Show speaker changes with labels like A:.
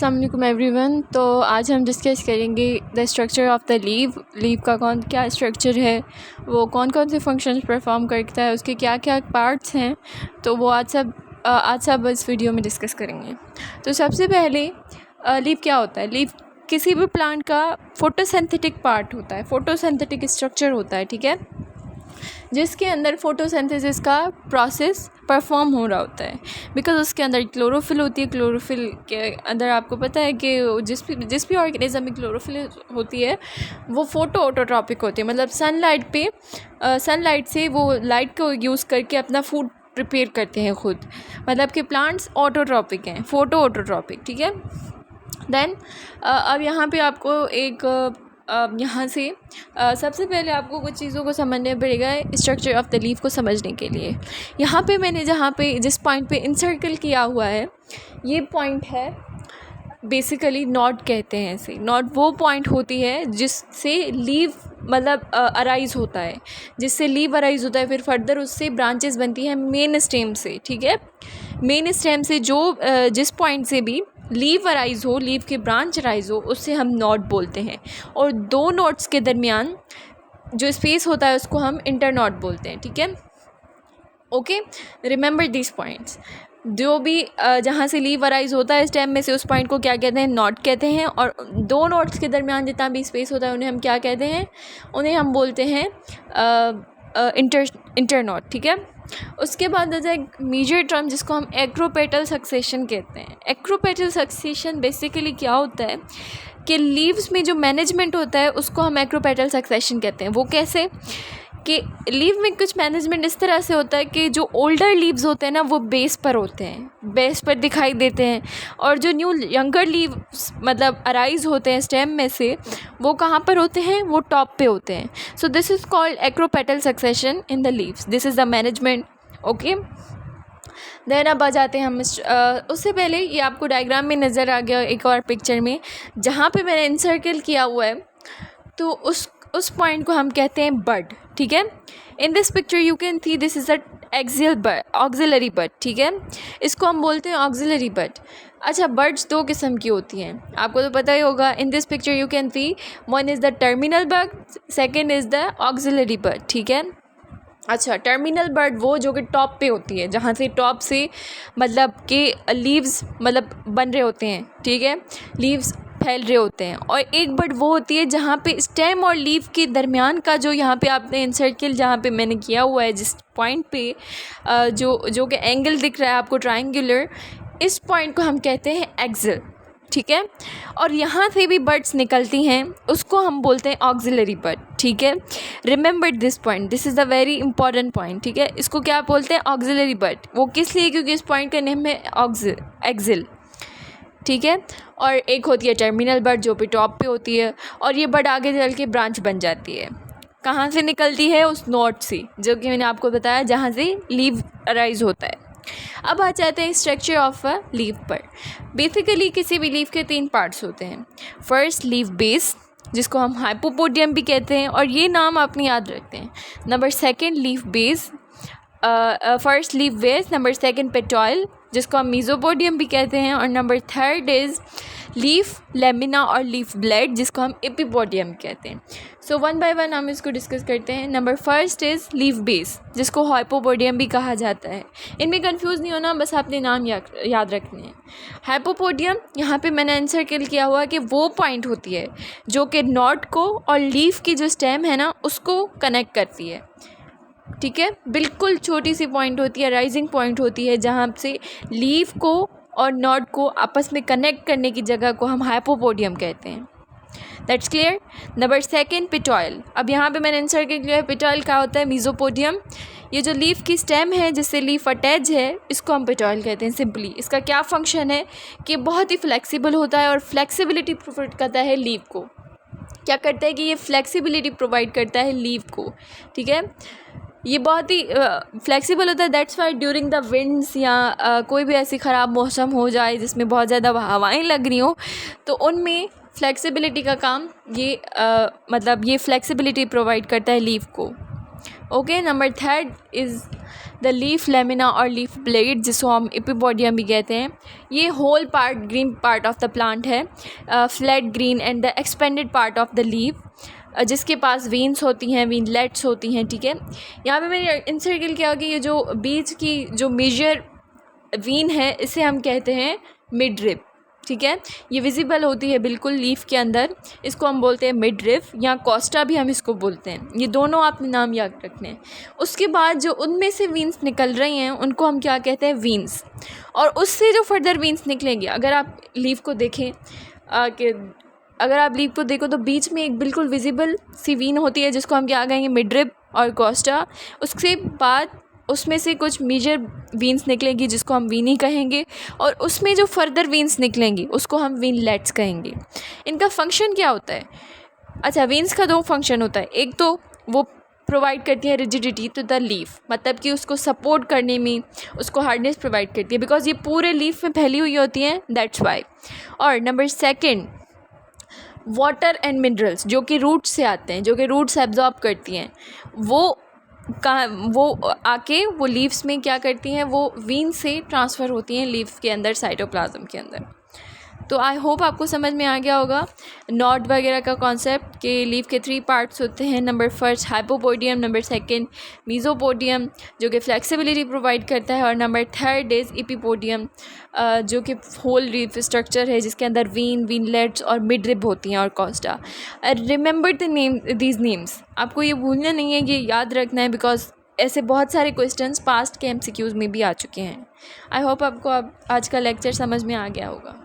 A: अस्सलाम वालेकुम एवरीवन। तो आज हम डिस्कस करेंगे the structure of the leave का क्या स्ट्रक्चर है, वो कौन कौन से फंक्शंस परफॉर्म करता है, उसके क्या क्या पार्ट्स हैं। तो वो आज सब इस वीडियो में डिस्कस करेंगे। तो सबसे पहले लीव क्या होता है। लीव किसी भी प्लांट का फोटोसिंथेटिक पार्ट होता है, फोटोसिंथेटिक स्ट्रक्चर होता है, ठीक है, जिसके अंदर फोटोसिंथेसिस का प्रोसेस परफॉर्म हो रहा होता है। बिकॉज उसके अंदर क्लोरोफिल होती है। क्लोरोफिल के अंदर आपको पता है कि जिस भी ऑर्गेनिज्म में क्लोरोफिल होती है वो फोटो ऑटोट्रॉपिक होती है, मतलब सनलाइट से वो लाइट को यूज़ करके अपना फूड प्रिपेयर करते हैं खुद। मतलब कि प्लांट्स ऑटोट्रॉपिक हैं, फोटो ऑटोट्रॉपिक, ठीक है। देन अब यहाँ पे आपको एक यहाँ से सबसे पहले आपको कुछ चीज़ों को समझना पड़ेगा स्ट्रक्चर ऑफ द लीफ को समझने के लिए। यहाँ पे मैंने जिस पॉइंट पे इंसर्कल किया हुआ है, ये पॉइंट है बेसिकली नॉड कहते हैं इसे। नॉड वो पॉइंट होती है जिससे लीव मतलब अराइज होता है, फिर फर्दर उससे ब्रांचेस बनती हैं मेन स्टेम से, ठीक है। मेन स्टेम से जिस पॉइंट से भी लीव अराइज हो, लीव के ब्रांच अराइज हो, उससे हम नॉड बोलते हैं। और दो नॉड्स के दरमियान जो स्पेस होता है उसको हम इंटरनॉड बोलते हैं, ठीक है। Okay, remember this points. जो भी जहाँ से लीव अराइज होता है स्टेम में से, उस पॉइंट को क्या कहते हैं, नॉड कहते हैं। और दो नॉड्स के दरमियान जितना भी स्पेस होता है उन्हें हम क्या कहते हैं, उन्हें हम बोलते हैं इंटरनॉड, ठीक है। उसके बाद आता है एक मेजर टर्म जिसको हम एक्रोपेटल सक्सेशन कहते हैं। एक्रोपेटल सक्सेशन बेसिकली क्या होता है कि लीव्स में जो मैनेजमेंट होता है उसको हम एक्रोपेटल सक्सेशन कहते हैं। वो कैसे कि लीव में कुछ मैनेजमेंट इस तरह से होता है कि जो ओल्डर लीव्स होते हैं ना वो बेस पर होते हैं, बेस पर दिखाई देते हैं, और जो यंगर लीव्स मतलब अराइज होते हैं स्टेम में से, वो कहाँ पर होते हैं, वो टॉप पे होते हैं। So this is called acropetal succession in the leaves. This is the management. Okay, then अब आ जाते हैं हम उससे पहले ये आपको डायग्राम में नज़र आ गया एक और पिक्चर में जहाँ पे मैंने इंसर्कल किया हुआ है, तो उस पॉइंट को हम कहते हैं बड, ठीक है। In this picture you can see this is axillary bud, ठीक है। इसको हम बोलते हैं ऑक्सिलरी बड। अच्छा, बर्ड्स दो किस्म की होती हैं, आपको तो पता ही होगा। इन this picture you can C one is the terminal bud, second is the auxiliary bird, ठीक है। अच्छा, टर्मिनल बर्ड वो जो कि टॉप पे होती है, जहाँ से टॉप से मतलब कि लीव्स मतलब बन रहे होते हैं, ठीक है, लीव्स फैल रहे होते हैं। और एक बर्ड वो होती है जहाँ पे स्टेम और लीव के दरमियान का जो यहाँ पे आपने इंसर्कल जहाँ पे मैंने किया हुआ है, जिस पॉइंट पे जो कि एंगल दिख रहा है आपको ट्रायंगुलर, इस पॉइंट को हम कहते हैं एक्सिल, ठीक है। और यहाँ से भी बर्ड्स निकलती हैं, उसको हम बोलते हैं ऑक्सिलरी बर्ड, ठीक है। Remember this point, this is the very important point, ठीक है। इसको क्या बोलते हैं, ऑक्सिलरी बर्ड। वो किस लिए, क्योंकि इस पॉइंट का नेम है एक्सिल, ठीक है। और एक होती है टर्मिनल बर्ड जो भी टॉप पे होती है, और ये बर्ड आगे चल के ब्रांच बन जाती है। कहाँ से निकलती है, उस नोड से जो कि मैंने आपको बताया जहाँ से लीव अराइज होता है। अब आ जाते हैं स्ट्रक्चर ऑफ अ लीव पर। बेसिकली किसी भी लीव के 3 पार्ट्स होते हैं। फर्स्ट लीव बेस, जिसको हम हाइपोपोडियम भी कहते हैं, और ये नाम अपनी याद रखते हैं। Number second leave base, first leave base, number second petiole जिसको हम मीजोपोडियम भी कहते हैं, और number third is leaf lamina और लीफ ब्लेड जिसको हम एपिपोडियम कहते हैं। सो वन बाय वन हम इसको डिस्कस करते हैं। Number first is leaf base जिसको हाइपोपोडियम भी कहा जाता है। इनमें कंफ्यूज नहीं होना, बस आपने नाम याद रखने हैं। हाइपोपोडियम, यहाँ पे मैंने इंसर्कल किया हुआ कि वो पॉइंट होती है जो कि नॉड को और लीफ की जो स्टेम है ना उसको कनेक्ट करती है, ठीक है। बिल्कुल छोटी सी पॉइंट होती है, राइजिंग पॉइंट होती है, जहाँ से लीफ को और नॉड को आपस में कनेक्ट करने की जगह को हम हाइपोपोडियम कहते हैं। That's clear. Number second petiole. अब यहाँ पे मैंने आंसर कर लिया है, पेटॉयल क्या होता है, मीजोपोडियम। ये जो लीफ की स्टेम है जिससे लीफ अटैच है, इसको हम पेटॉयल कहते हैं सिंपली। इसका क्या फंक्शन है कि बहुत ही फ्लेक्सिबल होता है और फ्लेक्सिबिलिटी प्रोवाइड करता है लीव को। क्या करता है कि ये फ्लेक्सिबिलिटी प्रोवाइड करता है लीव को, ठीक है। ये बहुत ही फ्लेक्सिबल होता है। That's why during the winds या कोई भी ऐसी ख़राब मौसम हो जाए जिसमें बहुत ज़्यादा हवाएं लग रही हो, तो उनमें फ्लेक्सिबिलिटी का काम ये मतलब ये फ्लेक्सिबिलिटी प्रोवाइड करता है लीव को। Okay, number third is the leaf lamina और लीफ ब्लेड, जिसको हम एपिपोडियम भी कहते हैं। ये whole part green part of the plant है, flat green and the expanded part of the leaf, जिसके पास वीन्स होती हैं, वीनलेट्स होती हैं। ठीक है, यहाँ पे मैंने इंसर्कल किया कि ये जो बीज की जो मेजर वीन है इसे हम कहते हैं मिडरिब। ठीक है, ये विजिबल होती है बिल्कुल लीफ के अंदर, इसको हम बोलते हैं मिडरिब या कोस्टा भी हम इसको बोलते हैं। ये दोनों आपने नाम याद रखने हैं। उसके बाद जो उनमें से वीन्स निकल रही हैं उनको हम क्या कहते हैं, वीन्स। और उससे जो फर्दर वीन्स निकलेंगे, अगर आप लीफ को देखें अगर आप लीफ को देखो तो बीच में एक बिल्कुल विजिबल सी वीन होती है जिसको हम क्या कहेंगे, मिडरिब और कोस्टा। उसके बाद उसमें से कुछ मेजर वीन्स निकलेंगी जिसको हम वीनी कहेंगे, और उसमें जो फर्दर वीन्स निकलेंगी उसको हम वीनलेट्स कहेंगे। इनका फंक्शन क्या होता है? अच्छा, वीन्स का दो फंक्शन होता है। एक तो वो प्रोवाइड करती है रिजिडिटी टू द लीफ, मतलब कि उसको सपोर्ट करने में उसको हार्डनेस प्रोवाइड करती है, बिकॉज ये पूरे लीफ में फैली हुई होती हैं, दैट्स वाई। और number second, water and minerals जो कि रूट से आते हैं, जो कि रूट्स एब्जॉर्ब करती हैं, वो आके वो लीव्स में क्या करती हैं, वो वीन से ट्रांसफ़र होती हैं लीफ के अंदर, साइटोप्लाज्म के अंदर। तो आई होप आपको समझ में आ गया होगा नॉड वगैरह का कॉन्सेप्ट, कि लीफ के 3 पार्ट्स होते हैं। नंबर फर्स्ट हाइपोपोडियम, नंबर सेकंड मीजोपोडियम जो कि फ्लेक्सिबिलिटी प्रोवाइड करता है, और नंबर थर्ड इज़ एपिपोडियम जो कि होल लीफ स्ट्रक्चर है जिसके अंदर वीनलेट्स और मिडरिब होती हैं और कोस्टा। रिमेंबर दीज नेम्स, आपको ये भूलना नहीं है, ये याद रखना है, बिकॉज ऐसे बहुत सारे क्वेश्चंस पास्ट के MCQs में भी आ चुके हैं। आई होप आपको आज का लेक्चर समझ में आ गया होगा।